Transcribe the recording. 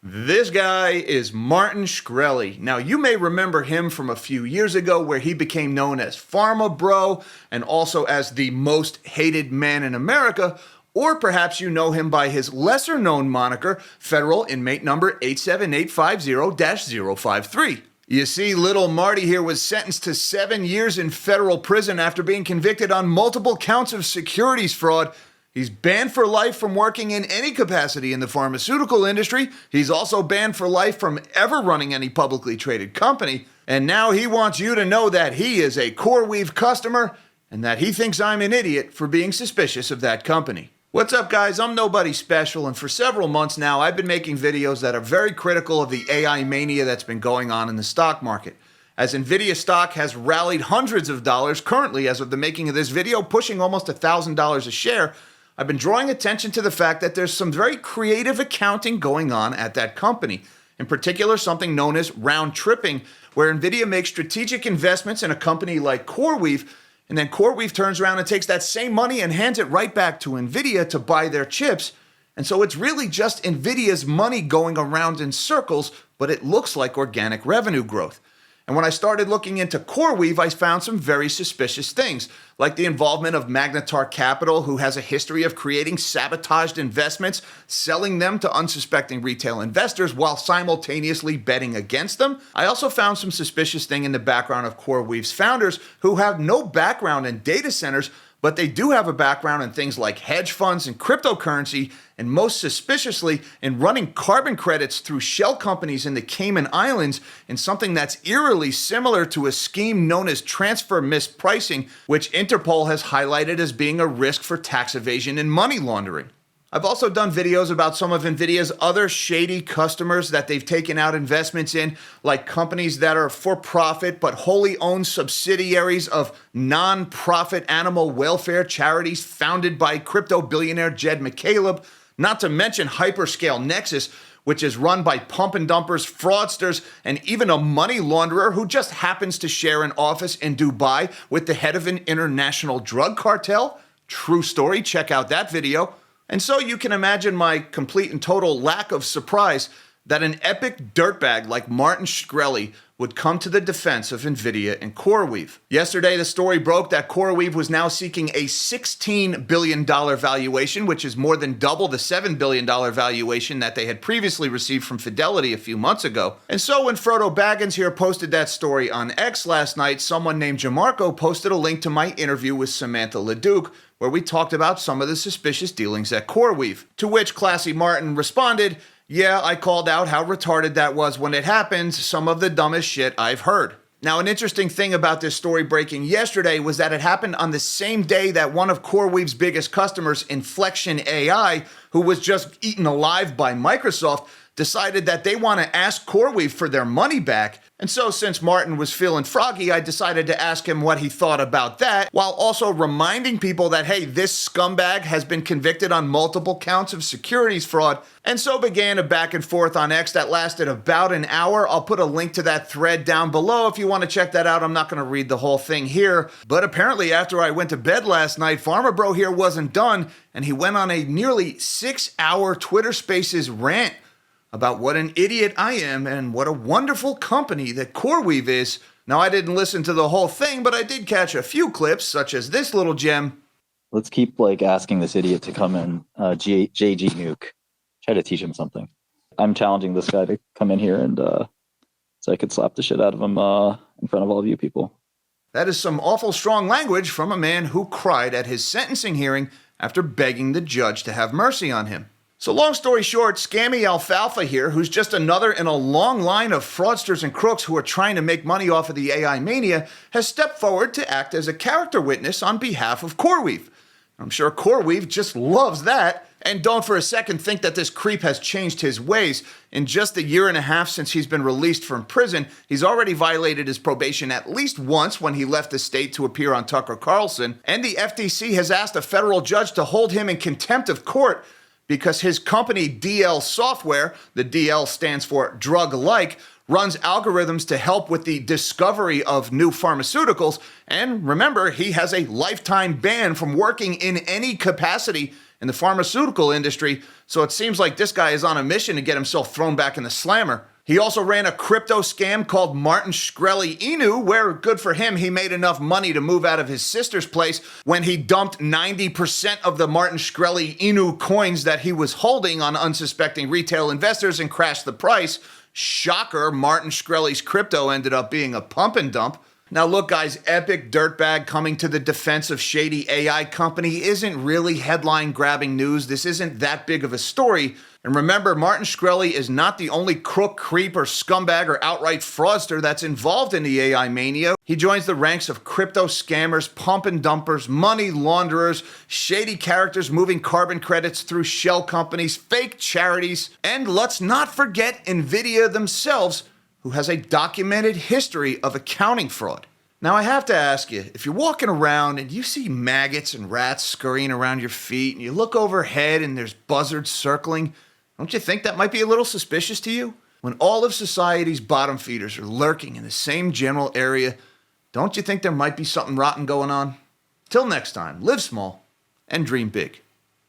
This guy is Martin Shkreli. Now, you may remember him from a few years ago where he became known as Pharma Bro and also as the most hated man in America, or perhaps you know him by his lesser-known moniker, Federal Inmate Number 87850-053. You see, little Marty here was sentenced to 7 years in federal prison after being convicted on multiple counts of securities fraud. He's banned for life from working in any capacity in the pharmaceutical industry. He's also banned for life from ever running any publicly traded company. And now he wants you to know that he is a Coreweave customer and that he thinks I'm an idiot for being suspicious of that company. What's up, guys? I'm nobody special, and for several months now, I've been making videos that are very critical of the AI mania that's been going on in the stock market. As Nvidia stock has rallied hundreds of dollars currently as of the making of this video, pushing almost $1,000 a share, I've been drawing attention to the fact that there's some very creative accounting going on at that company. In particular, something known as round tripping, where Nvidia makes strategic investments in a company like Coreweave, and then Coreweave turns around and takes that same money and hands it right back to Nvidia to buy their chips. And so it's really just Nvidia's money going around in circles, but it looks like organic revenue growth. And when I started looking into Coreweave, I found some very suspicious things, like the involvement of Magnetar Capital, who has a history of creating sabotaged investments, selling them to unsuspecting retail investors while simultaneously betting against them. I also found some suspicious thing in the background of Coreweave's founders, who have no background in data centers, but they do have a background in things like hedge funds and cryptocurrency, and most suspiciously in running carbon credits through shell companies in the Cayman Islands in something that's eerily similar to a scheme known as transfer mispricing, which Interpol has highlighted as being a risk for tax evasion and money laundering. I've also done videos about some of Nvidia's other shady customers that they've taken out investments in, like companies that are for-profit but wholly owned subsidiaries of non-profit animal welfare charities founded by crypto billionaire Jed McCaleb, not to mention Hyperscale Nexus, which is run by pump and dumpers, fraudsters, and even a money launderer who just happens to share an office in Dubai with the head of an international drug cartel. True story, check out that video. And so you can imagine my complete and total lack of surprise that an epic dirtbag like Martin Shkreli would come to the defense of Nvidia and Coreweave. Yesterday, the story broke that Coreweave was now seeking a $16 billion valuation, which is more than double the $7 billion valuation that they had previously received from Fidelity a few months ago. And so when Frodo Baggins here posted that story on X last night, someone named Jamarco posted a link to my interview with Samantha LeDuc, where we talked about some of the suspicious dealings at Coreweave. To which Classy Martin responded, "Yeah, I called out how retarded that was when it happened, some of the dumbest shit I've heard." Now, an interesting thing about this story breaking yesterday was that it happened on the same day that one of Coreweave's biggest customers, Inflection AI, who was just eaten alive by Microsoft, decided that they want to ask Coreweave for their money back. And so since Martin was feeling froggy, I decided to ask him what he thought about that, while also reminding people that, hey, this scumbag has been convicted on multiple counts of securities fraud. And so began a back and forth on X that lasted about an hour. I'll put a link to that thread down below if you want to check that out. I'm not going to read the whole thing here. But apparently after I went to bed last night, Pharma Bro here wasn't done, and he went on a nearly 6-hour Twitter Spaces rant about what an idiot I am and what a wonderful company that Coreweave is. Now, I didn't listen to the whole thing, but I did catch a few clips, such as this little gem. Let's keep asking this idiot to come in, JG Nuke. Try to teach him something. I'm challenging this guy to come in here and so I could slap the shit out of him in front of all of you people. That is some awful strong language from a man who cried at his sentencing hearing after begging the judge to have mercy on him. So long story short, Scammy Alfalfa here, who's just another in a long line of fraudsters and crooks who are trying to make money off of the AI mania, has stepped forward to act as a character witness on behalf of Coreweave. I'm sure Coreweave just loves that. And don't for a second think that this creep has changed his ways. In just a year and a half since he's been released from prison, he's already violated his probation at least once when he left the state to appear on Tucker Carlson. And the FTC has asked a federal judge to hold him in contempt of court because his company DL Software, the DL stands for drug-like, runs algorithms to help with the discovery of new pharmaceuticals. And remember, he has a lifetime ban from working in any capacity in the pharmaceutical industry, so it seems like this guy is on a mission to get himself thrown back in the slammer. He also ran a crypto scam called Martin Shkreli Inu, where, good for him, he made enough money to move out of his sister's place when he dumped 90% of the Martin Shkreli Inu coins that he was holding on unsuspecting retail investors and crashed the price. Shocker, Martin Shkreli's crypto ended up being a pump and dump. Now look guys, epic dirtbag coming to the defense of shady AI company isn't really headline grabbing news. This isn't that big of a story. And remember, Martin Shkreli is not the only crook, creep, or scumbag or outright fraudster that's involved in the AI mania. He joins the ranks of crypto scammers, pump and dumpers, money launderers, shady characters moving carbon credits through shell companies, fake charities, and let's not forget Nvidia themselves, who has a documented history of accounting fraud. Now I have to ask you, if you're walking around and you see maggots and rats scurrying around your feet and you look overhead and there's buzzards circling, don't you think that might be a little suspicious to you? When all of society's bottom feeders are lurking in the same general area, don't you think there might be something rotten going on? Till next time, live small and dream big.